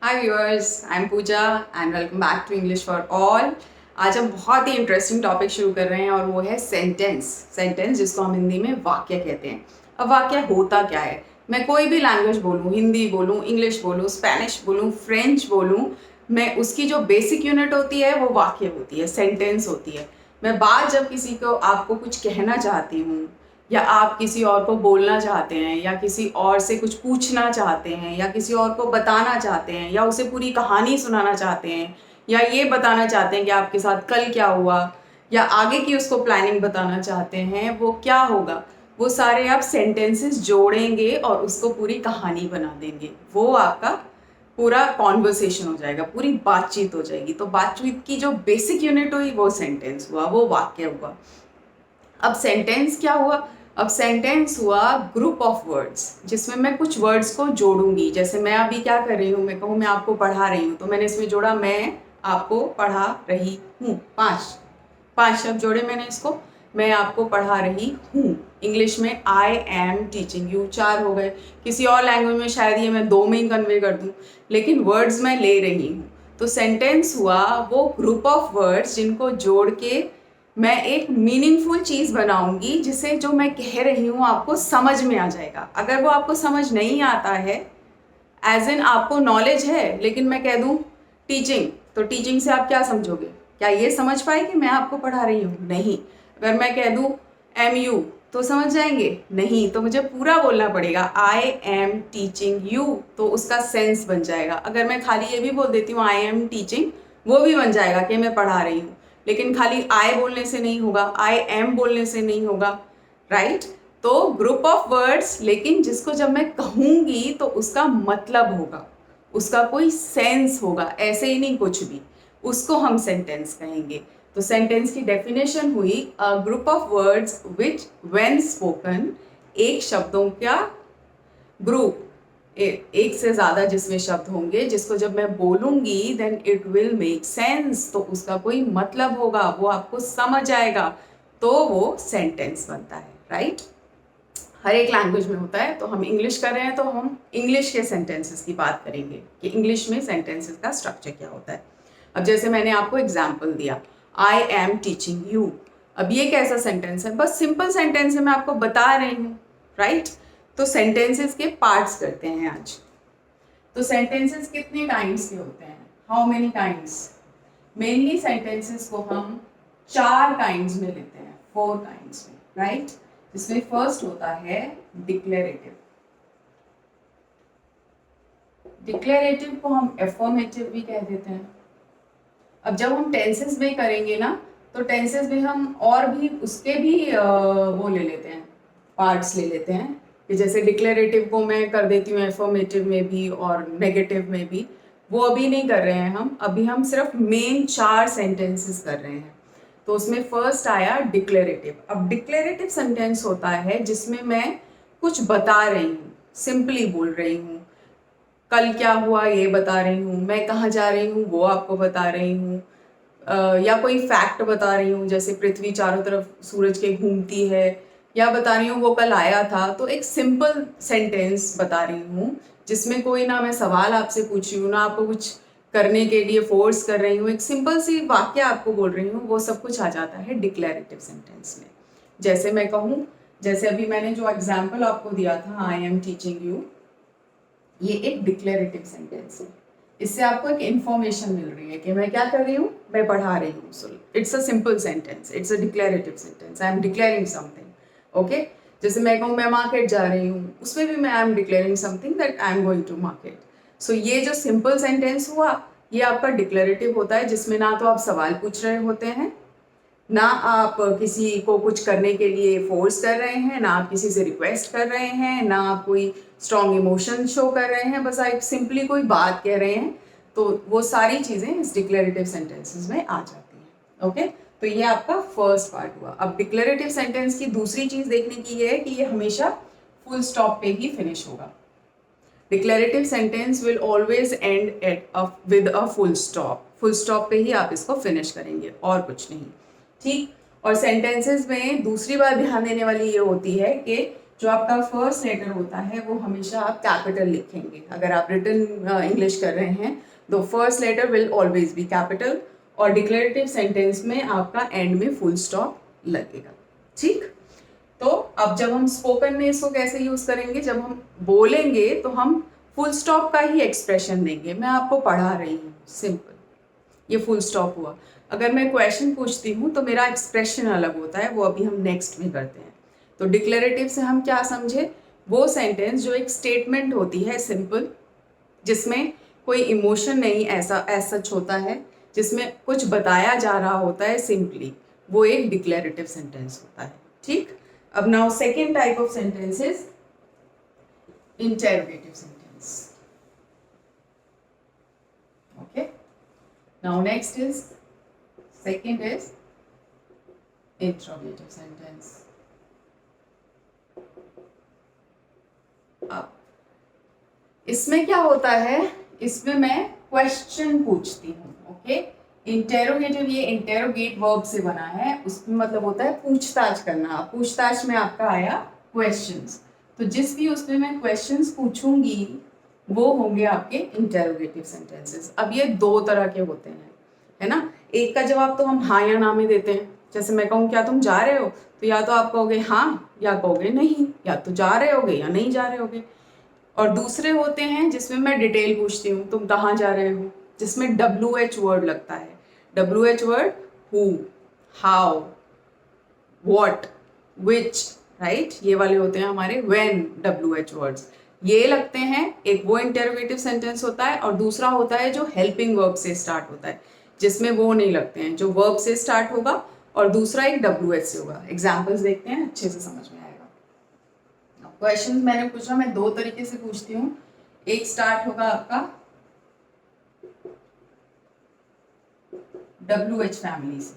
Hi viewers, I am Pooja and welcome back to English for all. आज हम बहुत ही interesting topic शुरू कर रहे हैं और वो है सेंटेंस जिसको हम हिंदी में वाक्य कहते हैं। अब वाक्य होता क्या है? मैं कोई भी लैंग्वेज बोलूँ, हिंदी बोलूँ, इंग्लिश बोलूँ, स्पेनिश बोलूँ, फ्रेंच बोलूँ, मैं उसकी जो बेसिक यूनिट होती है वो वाक्य होती है, सेंटेंस होती है। मैं बात जब किसी को आपको कुछ कहना चाहती हूँ या आप किसी और को बोलना चाहते हैं या किसी और से कुछ पूछना चाहते हैं या किसी और को बताना चाहते हैं या उसे पूरी कहानी सुनाना चाहते हैं या ये बताना चाहते हैं कि आपके साथ कल क्या हुआ या आगे की उसको प्लानिंग बताना चाहते हैं, वो क्या होगा, वो सारे आप सेंटेंसेस जोड़ेंगे और उसको पूरी कहानी बना देंगे। वो आपका पूरा कॉन्वर्सेशन हो जाएगा, पूरी बातचीत हो जाएगी। तो बातचीत की जो बेसिक यूनिट हुई वो सेंटेंस हुआ, वो वाक्य हुआ। अब सेंटेंस क्या हुआ? अब सेंटेंस हुआ ग्रुप ऑफ वर्ड्स जिसमें मैं कुछ वर्ड्स को जोड़ूंगी। जैसे मैं अभी क्या कर रही हूँ, मैं कहूँ मैं आपको पढ़ा रही हूँ, तो मैंने इसमें जोड़ा मैं आपको पढ़ा रही हूँ। पांच पांच शब्द जोड़े मैंने इसको, मैं आपको पढ़ा रही हूँ। इंग्लिश में आई एम टीचिंग यू, चार हो गए। किसी और लैंग्वेज में शायद ये मैं दो में ही कन्वे कर दूँ, लेकिन वर्ड्स मैं ले रही हूँ। तो सेंटेंस हुआ वो ग्रुप ऑफ वर्ड्स जिनको जोड़ के मैं एक मीनिंगफुल चीज़ बनाऊंगी जिसे जो मैं कह रही हूँ आपको समझ में आ जाएगा। अगर वो आपको समझ नहीं आता है, एज इन आपको नॉलेज है लेकिन मैं कह दूँ टीचिंग, तो टीचिंग से आप क्या समझोगे? क्या ये समझ पाए कि मैं आपको पढ़ा रही हूँ? नहीं। अगर मैं कह दूँ एम यू, तो समझ जाएंगे? नहीं। तो मुझे पूरा बोलना पड़ेगा आई एम टीचिंग यू, तो उसका सेंस बन जाएगा। अगर मैं खाली ये भी बोल देती हूँ आई एम टीचिंग, वो भी बन जाएगा कि मैं पढ़ा रही हूँ, लेकिन खाली आई बोलने से नहीं होगा, आई एम बोलने से नहीं होगा, राइट? तो ग्रुप ऑफ वर्ड्स, लेकिन जिसको जब मैं कहूंगी तो उसका मतलब होगा, उसका कोई सेंस होगा, ऐसे ही नहीं कुछ भी, उसको हम सेंटेंस कहेंगे। तो सेंटेंस की डेफिनेशन हुई a group of words which when spoken, एक शब्दों का ग्रुप, एक से ज्यादा जिसमें शब्द होंगे जिसको जब मैं बोलूंगी then it will make sense, तो उसका कोई मतलब होगा, वो आपको समझ आएगा, तो वो सेंटेंस बनता है, राइट? हर एक लैंग्वेज में होता है। तो हम इंग्लिश कर रहे हैं तो हम इंग्लिश के सेंटेंसेस की बात करेंगे कि इंग्लिश में सेंटेंसेस का स्ट्रक्चर क्या होता है। अब जैसे मैंने आपको एग्जाम्पल दिया आई एम टीचिंग यू, अब ये कैसा सेंटेंस है? बस सिंपल सेंटेंस है, मैं आपको बता रही हूँ, राइट? तो सेंटेंसेस के पार्ट्स करते हैं आज। तो सेंटेंसेस कितने टाइम्स के होते हैं? How many times? Mainly sentences को हम चार काइंड्स में लेते हैं, फोर काइंड्स में, राइट? जिसमें फर्स्ट होता है डिक्लेरेटिव। डिक्लेरेटिव को हम एफर्मेटिव भी कह देते हैं। अब जब हम टेंसेस में करेंगे ना, तो टेंसेस में हम और भी उसके भी वो ले लेते हैं, पार्ट्स ले लेते हैं कि जैसे डिक्लेरेटिव को मैं कर देती हूँ एफर्मेटिव में भी और नेगेटिव में भी। वो अभी नहीं कर रहे हैं हम, अभी हम सिर्फ मेन चार सेंटेंसेस कर रहे हैं। तो उसमें फर्स्ट आया डिक्लेरेटिव। अब डिक्लेरेटिव सेंटेंस होता है जिसमें मैं कुछ बता रही हूँ, सिंपली बोल रही हूँ, कल क्या हुआ ये बता रही हूँ, मैं कहाँ जा रही हूँ वो आपको बता रही हूँ, या कोई फैक्ट बता रही हूँ जैसे पृथ्वी चारों तरफ सूरज के घूमती है, या बता रही हूँ वो कल आया था। तो एक सिंपल सेंटेंस बता रही हूँ जिसमें कोई ना मैं सवाल आपसे पूछ रही हूँ ना आपको कुछ करने के लिए फोर्स कर रही हूँ, एक सिंपल सी वाक्य आपको बोल रही हूँ, वो सब कुछ आ जाता है डिक्लेरेटिव सेंटेंस में। जैसे मैं कहूँ, जैसे अभी मैंने जो एग्जाम्पल आपको दिया था आई एम टीचिंग यू, ये एक डिक्लेरेटिव सेंटेंस है। इससे आपको एक इंफॉर्मेशन मिल रही है कि मैं क्या कर रही हूँ, मैं पढ़ा रही हूँ। So it's a simple sentence, it's a declarative sentence, I am declaring something. Okay, जैसे मैं कहूँ मैं मार्केट जा रही हूँ, उसमें भी मैं I am declaring something that I am going to market. So ये जो सिंपल सेंटेंस हुआ, ये आपका डिक्लेरेटिव होता है, जिसमें ना तो आप सवाल पूछ रहे होते हैं, ना आप किसी को कुछ करने के लिए फोर्स कर रहे हैं, ना आप किसी से रिक्वेस्ट कर रहे हैं, ना आप कोई स्ट्रॉन्ग इमोशन शो कर रहे हैं, बस आप सिंपली कोई बात कह रहे हैं। तो वो सारी चीज़ें इस डिक्लेरेटिव सेंटेंसेस में आ जाती हैं। ओके, तो ये आपका फर्स्ट पार्ट हुआ। अब डिक्लेरेटिव सेंटेंस की दूसरी चीज़ देखने की ये है कि ये हमेशा फुल स्टॉप पे ही फिनिश होगा। Declarative sentence will always end at with a full stop, full stop पे ही आप इसको फिनिश करेंगे और कुछ नहीं, ठीक? और सेंटेंसेस में दूसरी बात ध्यान देने वाली ये होती है कि जो आपका फर्स्ट लेटर होता है वो हमेशा आप कैपिटल लिखेंगे। अगर आप रिटन इंग्लिश कर रहे हैं तो first letter will always be capital, और डिक्लेरेटिव सेंटेंस में आपका एंड में फुल स्टॉप लगेगा। ठीक, तो अब जब हम स्पोकन में इसको कैसे यूज करेंगे, जब हम बोलेंगे तो हम फुल स्टॉप का ही एक्सप्रेशन देंगे। मैं आपको पढ़ा रही हूँ, सिंपल, ये फुल स्टॉप हुआ। अगर मैं क्वेश्चन पूछती हूँ तो मेरा एक्सप्रेशन अलग होता है, वो अभी हम नेक्स्ट में करते हैं। तो डिक्लेरेटिव से हम क्या समझे, वो सेंटेंस जो एक स्टेटमेंट होती है सिंपल, जिसमें कोई इमोशन नहीं ऐसा सच होता है, जिसमें कुछ बताया जा रहा होता है सिंपली, वो एक डिक्लेरेटिव सेंटेंस होता है। ठीक, अब now second type of sentence is interrogative sentence. Okay, now next is second is interrogative sentence. अब इसमें क्या होता है, इसमें मैं क्वेश्चन पूछती हूँ। ओके, इंटेरोगेटिव ये इंटेरोगेट वर्ब से बना है, उसमें मतलब होता है पूछताछ करना। पूछताछ में आपका आया क्वेश्चंस, तो जिस भी उसमें मैं क्वेश्चंस पूछूंगी वो होंगे आपके इंटेरोगेटिव सेंटेंसेस। अब ये दो तरह के होते हैं, है ना। एक का जवाब तो हम हाँ या ना में देते हैं। जैसे मैं कहूँ क्या तुम जा रहे हो, तो या तो आप कहोगे हाँ या कहोगे नहीं, या तो जा रहे होगे या नहीं जा रहे होगे। और दूसरे होते हैं जिसमें मैं डिटेल पूछती हूँ, तुम कहाँ जा रहे हो, जिसमें WH वर्ड लगता है। WH word who, how, what, which, right, ये वाले होते हैं हमारे व्हेन WH वर्ड्स, ये लगते हैं। एक वो इंटेरोगेटिव सेंटेंस होता है, और दूसरा होता है जो हेल्पिंग वर्ब से स्टार्ट होता है, जिसमें वो नहीं लगते हैं, जो वर्ब से स्टार्ट होगा, और दूसरा एक WH से होगा। एग्जाम्पल्स देखते हैं, अच्छे से समझ में आएगा। क्वेश्चन मैंने पूछा, मैं दो तरीके से पूछती हूँ। एक स्टार्ट होगा आपका WH फैमिली से,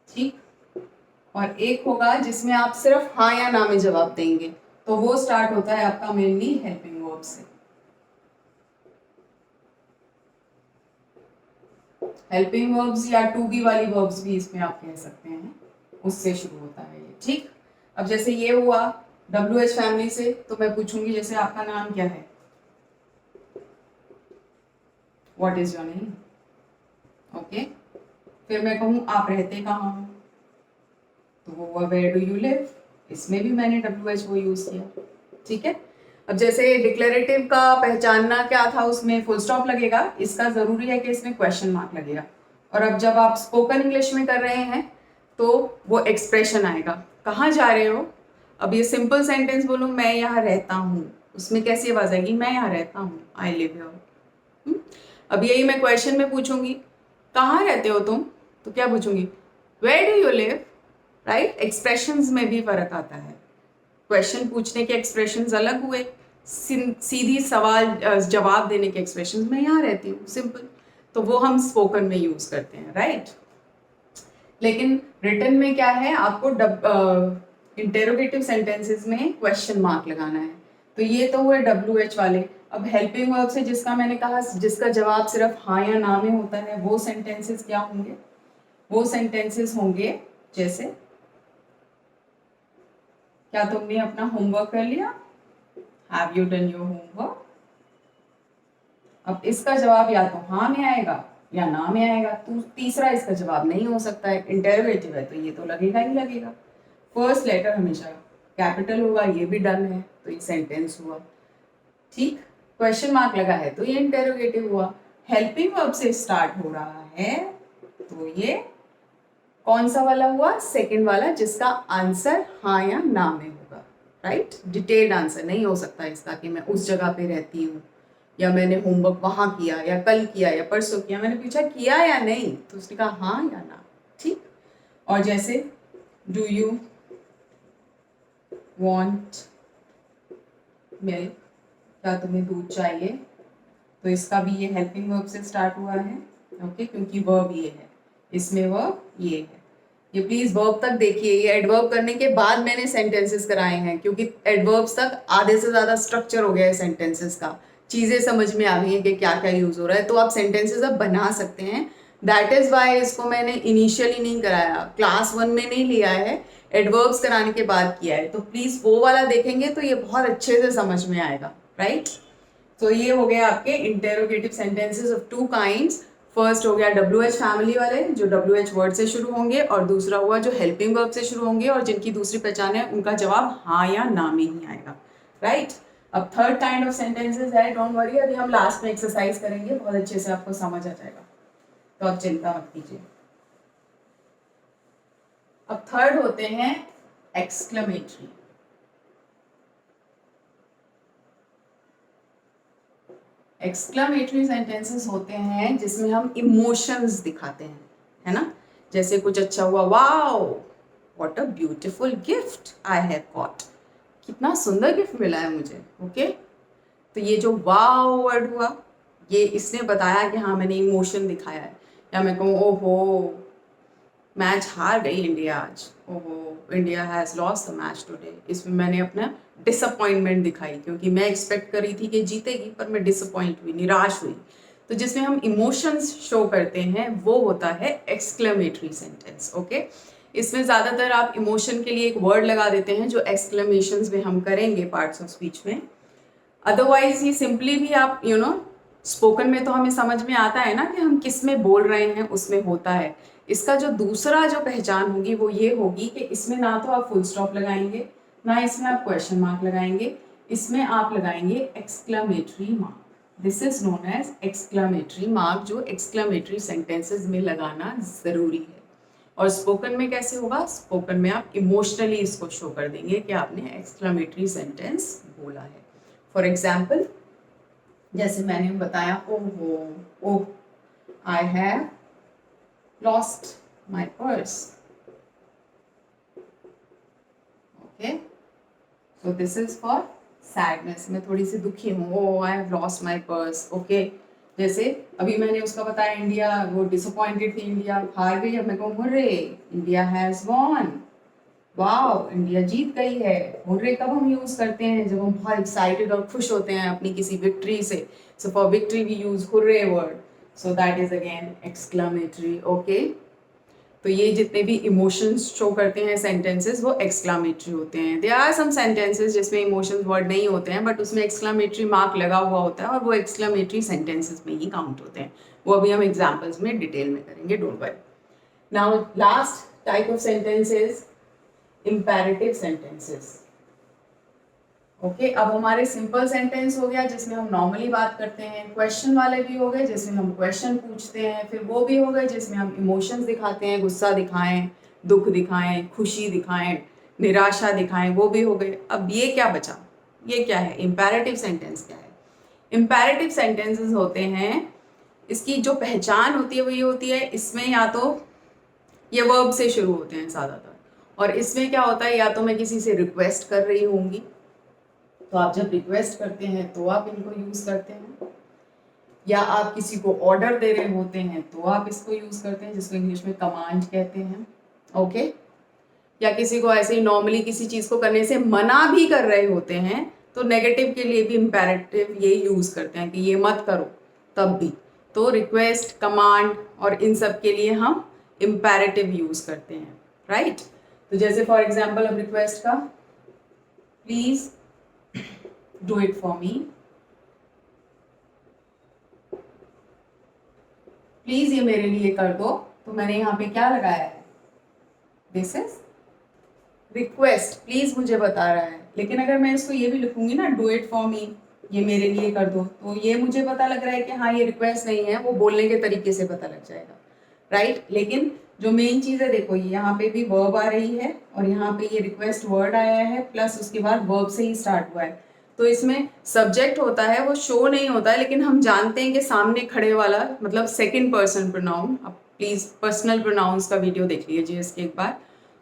ठीक, और एक होगा जिसमें आप सिर्फ हाँ या ना में जवाब देंगे, तो वो स्टार्ट होता है आपका मेनली हेल्पिंग वर्ब से। हेल्पिंग वर्ब्स या टू बी वाली वर्ब्स भी इसमें आप कह सकते हैं, उससे शुरू होता है ये। ठीक, अब जैसे ये हुआ WH फैमिली से, तो मैं पूछूंगी जैसे आपका नाम क्या है, what is your name. Okay, फिर मैं कहूँ आप रहते कहाँ हो, तो वो हुआ वेयर डू यू लिव। इसमें भी मैंने WH वो यूज किया। ठीक है, अब जैसे डिक्लेरेटिव का पहचानना क्या था, उसमें फुल स्टॉप लगेगा, इसका जरूरी है कि इसमें क्वेश्चन मार्क लगेगा। और अब जब आप स्पोकन इंग्लिश में कर रहे हैं तो वो एक्सप्रेशन आएगा, कहाँ जा रहे हो। अब ये सिंपल सेंटेंस बोलूँ मैं यहाँ रहता हूँ, उसमें कैसी आवाज आएगी, मैं यहाँ रहता हूँ, आई लिव हियर। अब यही मैं क्वेश्चन में पूछूंगी कहाँ रहते हो तुम, तो क्या पूछूंगी, where do you live, right. Expressions में भी फर्क आता है, क्वेश्चन पूछने के एक्सप्रेशंस अलग हुए, सीधी सवाल जवाब देने के एक्सप्रेशंस, मैं यहाँ रहती हूँ, सिंपल, तो वो हम स्पोकन में यूज करते हैं, राइट। लेकिन रिटन में क्या है, आपको इंटेरोगेटिव सेंटेंसेस में क्वेश्चन मार्क लगाना है। तो ये तो हुए WH वाले। अब हेल्पिंग वर्ब से जिसका मैंने कहा जिसका जवाब सिर्फ हाँ या ना में होता है, वो सेंटेंसेस क्या होंगे, वो सेंटेंसेस होंगे जैसे क्या तुमने अपना होमवर्क कर लिया, have you done your homework. अब इसका जवाब या तो हाँ में आएगा या ना में आएगा, तो तीसरा इसका जवाब नहीं हो सकता है, इंटेरोगेटिव है तो ये तो लगेगा ही लगेगा। फर्स्ट लेटर हमेशा कैपिटल होगा, ये भी डन है तो ये सेंटेंस हुआ। ठीक, क्वेश्चन मार्क लगा है तो ये इंटेरोगेटिव हुआ। हेल्पिंग वर्ब से स्टार्ट हो रहा है तो ये कौन सा वाला हुआ, सेकंड वाला, जिसका आंसर हाँ या ना में होगा, राइट। डिटेल्ड आंसर नहीं हो सकता इसका कि मैं उस जगह पे रहती हूँ, या मैंने होमवर्क वहां किया, या कल किया, या परसों किया। मैंने पूछा किया या नहीं, तो उसने कहा हाँ या ना। ठीक, और जैसे डू यू वॉन्ट मिल्क, क्या तुम्हें दूध चाहिए, तो इसका भी ये हेल्पिंग वर्ब से स्टार्ट हुआ है। ओके, क्योंकि वर्ब ये है, इसमें वर्ब ये है। ये प्लीज वर्ब तक देखिए, ये एडवर्ब करने के बाद मैंने सेंटेंसेस कराए हैं, क्योंकि एडवर्ब्स तक आधे से ज्यादा स्ट्रक्चर हो गया है सेंटेंसेस का, चीजें समझ में आ गई हैं कि क्या क्या यूज हो रहा है, तो आप सेंटेंसेस अब बना सकते हैं। दैट इज वाई इसको मैंने इनिशियली नहीं कराया, क्लास 1 में नहीं लिया है, एडवर्ब्स कराने के बाद किया है, तो प्लीज वो वाला देखेंगे तो ये बहुत अच्छे से समझ में आएगा, राइट। तो ये हो गया आपके interrogative sentences of two kinds. First हो गया WH फैमिली वाले जो WH वर्ड से शुरू होंगे, और दूसरा हुआ जो हेल्पिंग वर्ब से शुरू होंगे और जिनकी दूसरी पहचान है उनका जवाब हाँ या ना में ही आएगा, राइट। अब थर्ड काइंड ऑफ सेंटेंसेस है, डोंट वरी, अभी हम लास्ट में एक्सरसाइज करेंगे, बहुत अच्छे से आपको समझ आ जाएगा, तो आप चिंता मत कीजिए। अब थर्ड होते हैं एक्सक्लेमेटरी। एक्सक्लेमेटरी सेंटेंसेस होते हैं जिसमें हम इमोशंस दिखाते हैं, है ना। जैसे कुछ अच्छा हुआ, wow what a beautiful gift I have got, कितना सुंदर गिफ्ट मिला है मुझे, ओके। तो ये जो वाओ वर्ड हुआ, ये इसने बताया कि हाँ मैंने इमोशन दिखाया है। या मैं कहूँ ओहो मैच हार गई इंडिया आज, ओहो India has lost the match today, इसमें मैंने अपना डिसअपॉइंटमेंट दिखाई क्योंकि मैं एक्सपेक्ट करी थी कि जीतेगी पर मैं डिसअपॉइंट हुई, निराश हुई। तो जिसमें हम इमोशंस शो करते हैं वो होता है एक्सक्लेमेटरी सेंटेंस, ओके। इसमें ज़्यादातर आप इमोशन के लिए एक वर्ड लगा देते हैं जो एक्सक्लेमेशंस में हम करेंगे पार्ट्स ऑफ स्पीच में। अदरवाइज ये सिंपली भी आप स्पोकन में तो हमें समझ में आता है ना कि हम किस में बोल रहे हैं, उसमें होता है। इसका जो दूसरा जो पहचान होगी वो ये होगी कि इसमें ना तो आप फुल स्टॉप लगाएंगे, ना इसमें आप क्वेश्चन मार्क लगाएंगे, इसमें आप लगाएंगे exclamatory mark. This is known as exclamatory mark, जो एक्सक्लेमेटरी सेंटेंसेस में लगाना जरूरी है। और स्पोकन में कैसे होगा, स्पोकन में आप इमोशनली इसको शो कर देंगे कि आपने एक्सक्लेमेटरी सेंटेंस बोला है। फॉर एग्जाम्पल, जैसे मैंने बताया, ओहो oh I have lost my purse, okay. So this is for sadness, मैं थोड़ी सी दुखी हूँ, oh I have lost my purse, okay. जैसे अभी मैंने उसका बताया इंडिया, वो डिसअपॉइंटेड थी, इंडिया हार गई, अब मैं कहूँ hurray India has won, wow India जीत गई है। हुर्रे कब हम यूज करते हैं, जब हम बहुत एक्साइटेड और खुश होते हैं अपनी किसी विक्ट्री से। So for victory we use hurray word, so that is again exclamatory, okay. तो ये जितने भी इमोशंस शो करते हैं सेंटेंसेस वो एक्सक्लेमेटरी होते हैं। देयर आर सम सेंटेंसेस जिसमें इमोशंस वर्ड नहीं होते हैं बट उसमें एक्सक्लेमेटरी मार्क लगा हुआ होता है और वो एक्सक्लेमेटरी सेंटेंसेस में ही काउंट होते हैं। वो अभी हम एग्जाम्पल्स में डिटेल में करेंगे, don't worry. Now last type of sentences imperative sentences, okay. अब हमारे सिंपल सेंटेंस हो गया जिसमें हम नॉर्मली बात करते हैं, क्वेश्चन वाले भी हो गए जिसमें हम क्वेश्चन पूछते हैं, फिर वो भी हो गए जिसमें हम इमोशंस दिखाते हैं, गुस्सा दिखाएं, दुख दिखाएं, खुशी दिखाएं, निराशा दिखाएं, वो भी हो गए। अब ये क्या बचा, ये क्या है, इम्पेरेटिव सेंटेंस क्या है। इम्पेरेटिव सेंटेंसेस होते हैं, इसकी जो पहचान होती है वो ये होती है, इसमें या तो ये वर्ब से शुरू होते हैं ज़्यादातर, और इसमें क्या होता है, या तो मैं किसी से रिक्वेस्ट कर रही होंगी, तो आप जब रिक्वेस्ट करते हैं तो आप इनको यूज करते हैं, या आप किसी को ऑर्डर दे रहे होते हैं तो आप इसको यूज करते हैं, जिसको इंग्लिश में कमांड कहते हैं, ओके। या किसी को ऐसे ही नॉर्मली किसी चीज को करने से मना भी कर रहे होते हैं तो नेगेटिव के लिए भी इम्पेरेटिव ये यूज करते हैं कि ये मत करो, तब भी। तो रिक्वेस्ट, कमांड और इन सब के लिए हम इम्पेरेटिव यूज करते हैं, राइट। तो जैसे फॉर एग्जाम्पल अब रिक्वेस्ट का, please do it for me, please ये मेरे लिए कर दो, तो मैंने यहाँ पे क्या लगाया है, दिस इज रिक्वेस्ट, प्लीज मुझे बता रहा है। लेकिन अगर मैं इसको ये भी लिखूंगी ना, डू इट फॉर मी, ये मेरे लिए कर दो, तो ये मुझे पता लग रहा है कि हाँ ये रिक्वेस्ट नहीं है, वो बोलने के तरीके से पता लग जाएगा, राइट। लेकिन जो मेन चीज है, देखो यहाँ पे भी वर्ब आ रही है और यहाँ पे ये रिक्वेस्ट वर्ड आया है, प्लस उसके बाद वर्ब से ही स्टार्ट हुआ है, तो इसमें सब्जेक्ट होता है वो शो नहीं होता है, लेकिन हम जानते हैं कि सामने खड़े वाला मतलब सेकंड पर्सन प्रोनाउन। आप प्लीज पर्सनल प्रोनाउंस का वीडियो देख लीजिए इसके एक बार,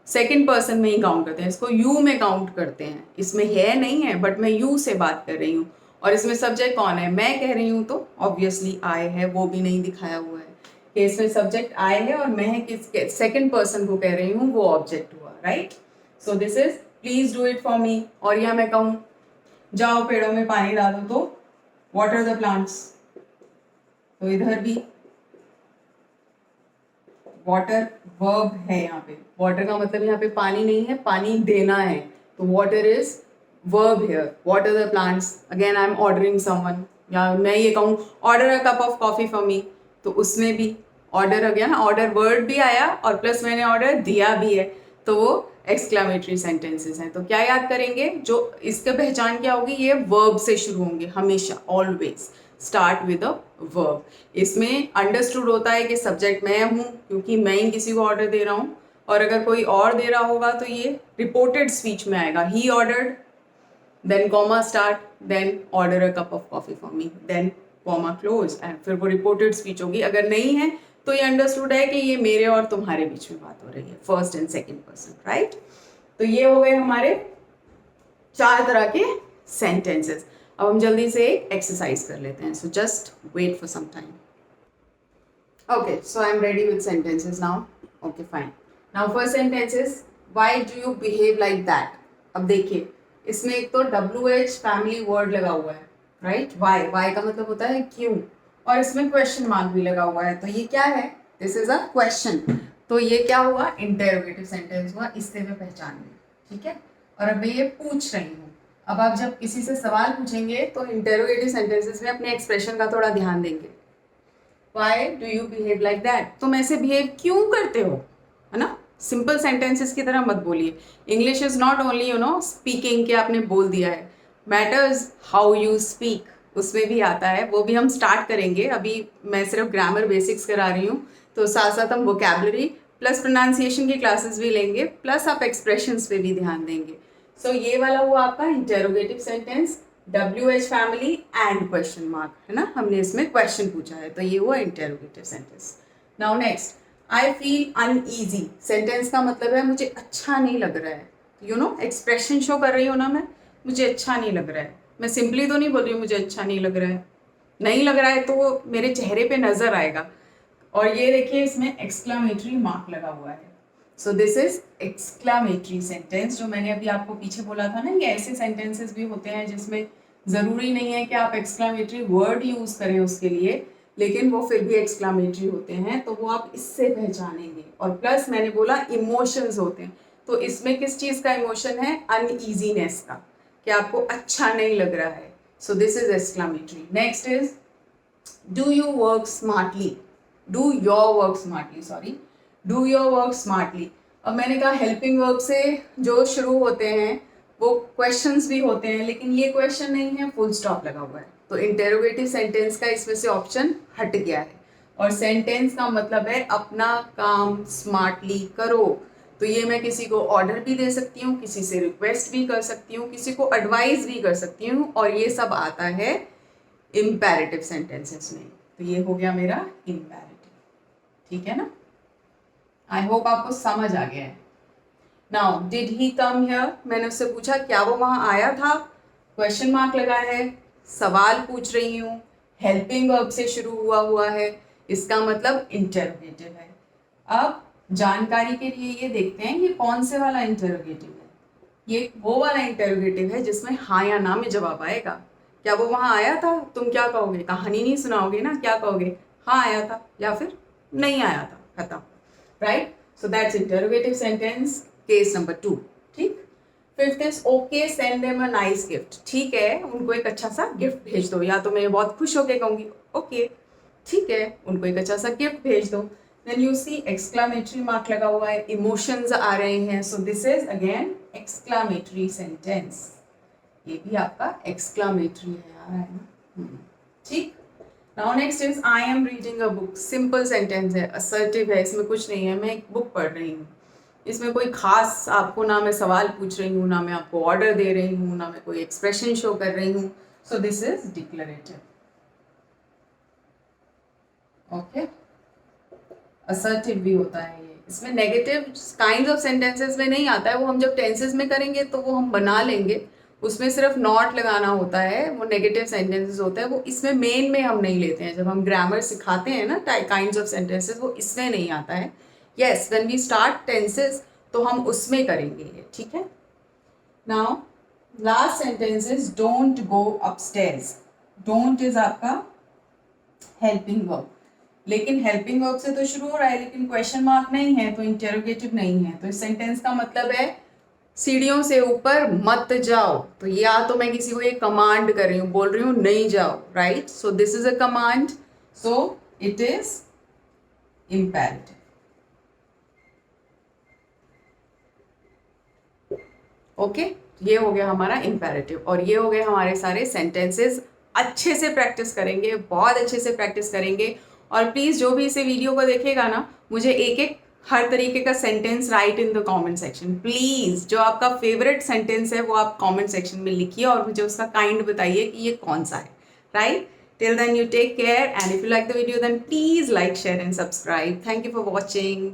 सेकंड पर्सन में ही काउंट करते हैं, इसको यू में काउंट करते हैं, इसमें है नहीं है बट मैं यू से बात कर रही हूँ, और इसमें सब्जेक्ट कौन है, मैं कह रही हूँ, तो ऑब्वियसली आई है, वो भी नहीं दिखाया हुआ है कि इसमें सब्जेक्ट आई है और मैं किस सेकंड पर्सन को कह रही हूँ, वो ऑब्जेक्ट हुआ, right. So this is please do it for me. और यह मैं कहूँ जाओ पेड़ों में पानी डालो, तो वाटर द प्लांट्स, तो इधर भी वाटर वर्ब है यहाँ पे, वाटर का मतलब यहाँ पे पानी नहीं है, पानी देना है, तो water is verb here, water the plants. Again I am ordering someone, या मैं ये कहूँ order a cup of coffee for मी, तो उसमें भी ऑर्डर हो गया ना, ऑर्डर वर्ड भी आया और प्लस मैंने ऑर्डर दिया भी है, तो वो एक्सक्लामेटरी सेंटेंसेस हैं। तो क्या याद करेंगे, जो इसका पहचान क्या होगी, ये वर्ब से शुरू होंगे हमेशा, always start with a verb. इसमें अंडरस्टूड होता है कि सब्जेक्ट मैं हूँ क्योंकि मैं ही किसी को ऑर्डर दे रहा हूँ, और अगर कोई और दे रहा होगा तो ये रिपोर्टेड स्पीच में आएगा, he ordered, then comma start, then order a cup of coffee for me, then comma close, and फिर वो रिपोर्टेड स्पीच होगी। अगर नहीं है तो ये अंडरस्टूड है कि ये मेरे और तुम्हारे बीच में बात हो रही है, first and second person, right. तो ये हो गए हमारे 4 तरह के सेंटेंसेस। अब हम जल्दी से एक एक्सरसाइज कर लेते हैं, so just wait for some time. Okay, so I'm ready with sentences now. Okay, fine. Now first sentence is, why do you behave like that? अब देखिए, इसमें एक तो WH फैमिली वर्ड लगा हुआ है, राइट। वाई का मतलब होता है क्यों, और इसमें क्वेश्चन मार्क भी लगा हुआ है, तो ये क्या है, दिस इज अ क्वेश्चन, तो ये क्या हुआ, इंटेरोगेटिव सेंटेंस हुआ, इससे मैं पहचान गई, ठीक है। और अब मैं ये पूछ रही हूँ, अब आप जब किसी से सवाल पूछेंगे तो इंटेरोगेटिव सेंटेंसेस में अपने एक्सप्रेशन का थोड़ा ध्यान देंगे। Why do you behave like that? तुम ऐसे बिहेव क्यों करते हो, है ना। सिंपल सेंटेंसेस की तरह मत बोलिए। English is not only speaking के आपने बोल दिया है, मैटर्स हाउ यू स्पीक, उसमें भी आता है, वो भी हम स्टार्ट करेंगे। अभी मैं सिर्फ ग्रामर बेसिक्स करा रही हूँ, तो साथ साथ हम वोकैबलरी प्लस प्रोनाउंसिएशन की क्लासेस भी लेंगे, प्लस आप एक्सप्रेशंस पे भी ध्यान देंगे। सो ये वाला हुआ आपका interrogative sentence, WH family and question mark, है ना, हमने इसमें क्वेश्चन पूछा है, तो ये हुआ interrogative sentence. Now next, I feel uneasy, sentence का मतलब है मुझे अच्छा नहीं लग रहा है, एक्सप्रेशन शो कर रही हूँ ना मैं, मुझे अच्छा नहीं लग रहा है, मैं सिंपली तो नहीं बोल रही हूँ मुझे अच्छा नहीं लग रहा है, नहीं लग रहा है तो वो मेरे चेहरे पे नजर आएगा। और ये देखिए इसमें एक्सक्लामेटरी मार्क लगा हुआ है, सो दिस इज एक्सक्लामेटरी सेंटेंस। जो मैंने अभी आपको पीछे बोला था ना, ये ऐसे सेंटेंसेस भी होते हैं जिसमें ज़रूरी नहीं है कि आप एक्सक्लामेटरी वर्ड यूज़ करें उसके लिए, लेकिन वो फिर भी एक्सक्लामेटरी होते हैं, तो वो आप इससे पहचानेंगे। और प्लस मैंने बोला इमोशंस होते हैं, तो इसमें किस चीज़ का इमोशन है, अनईजीनेस का, कि आपको अच्छा नहीं लग रहा है, सो this is exclamatory. Next is, do you work smartly, do your work smartly, sorry, do your work smartly. अब मैंने कहा हेल्पिंग वर्ब से जो शुरू होते हैं वो क्वेश्चंस भी होते हैं, लेकिन ये क्वेश्चन नहीं है, फुल स्टॉप लगा हुआ है, तो इंटेरोगेटिव सेंटेंस का इसमें से ऑप्शन हट गया है। और सेंटेंस का मतलब है अपना काम स्मार्टली करो, तो ये मैं किसी को ऑर्डर भी दे सकती हूँ, किसी से रिक्वेस्ट भी कर सकती हूँ, किसी को एडवाइस भी कर सकती हूँ, और ये सब आता है इम्पेरेटिव सेंटेंसेस में। तो ये हो गया मेरा इम्पेरेटिव, ठीक है ना। आई होप आपको समझ आ गया है। Now did he come here, मैंने उससे पूछा क्या वो वहाँ आया था, क्वेश्चन मार्क लगा है, सवाल पूछ रही हूँ, हेल्पिंग वर्ब से शुरू हुआ है, इसका मतलब इंटरोगेटिव है। अब जानकारी के लिए ये देखते हैं ये कौन से वाला इंटरोगेटिव है, ये वो वाला इंटरोगेटिव है जिसमें हाँ या ना में जवाब आएगा। क्या वो वहाँ आया था, तुम क्या कहोगे, कहानी नहीं सुनाओगे ना, क्या कहोगे, हाँ आया था या फिर नहीं आया था, खत्म, right. So that's interrogative sentence, case number 2, ठीक। Fifth is okay send them a nice gift, ठीक है उनको एक अच्छा सा गिफ्ट भेज दो, या तो मैं बहुत खुश होके कहूँगी ओके, ठीक है उनको एक अच्छा सा गिफ्ट भेज दो। Then you see exclamatory mark लगा हुआ है, इमोशंस आ रहे हैं, so this is again exclamatory sentence, ये भी आपका एक्सक्लामेटरी है यार, है ना, ठीक। Now next is I am reading a book, simple sentence है, असर्टिव है, इसमें कुछ नहीं है, मैं एक बुक पढ़ रही हूँ, इसमें कोई खास आपको ना मैं सवाल पूछ रही हूँ, ना मैं आपको ऑर्डर दे रही हूँ, ना मैं कोई एक्सप्रेशन शो कर रही हूँ, सो this is declarative, okay. Assertive भी होता है ये, इसमें नेगेटिव काइंड ऑफ सेंटेंसेस में नहीं आता है, वो हम जब टेंसेस में करेंगे तो वो हम बना लेंगे, उसमें सिर्फ नॉट लगाना होता है, वो नेगेटिव सेंटेंसेस होता है, वो इसमें मेन में हम नहीं लेते हैं, जब हम ग्रामर सिखाते हैं ना काइंड्स ऑफ सेंटेंसेस, वो इसमें नहीं आता है। Yes when we start tenses तो हम उसमें करेंगे ये, ठीक है। Now last sentence is don't go upstairs, don't is आपका हेल्पिंग वर्ब, लेकिन हेल्पिंग वर्ब से तो शुरू हो रहा है, लेकिन क्वेश्चन मार्क नहीं है, तो इंटेरोगेटिव नहीं है। तो इस सेंटेंस का मतलब है सीढ़ियों से ऊपर मत जाओ। तो या तो मैं किसी को ये कमांड कर रही हूँ, बोल रही हूँ नहीं जाओ, right? So this is a command, so it is imperative. Okay, ये हो गया हमारा इम्पेरेटिव और ये हो गए हमारे सारे सेंटेंसेस। अच्छे से प्रैक्टिस करेंगे, बहुत अच्छे से प्रैक्टिस करेंगे। और प्लीज़ जो भी इसे वीडियो को देखेगा ना, मुझे एक एक हर तरीके का sentence right in the comment section please. जो आपका फेवरेट सेंटेंस है वो आप कमेंट सेक्शन में लिखिए और मुझे उसका काइंड बताइए कि ये कौन सा है, right? Till then, you take care, and if you like the video, then please like, share, and subscribe. Thank you for watching.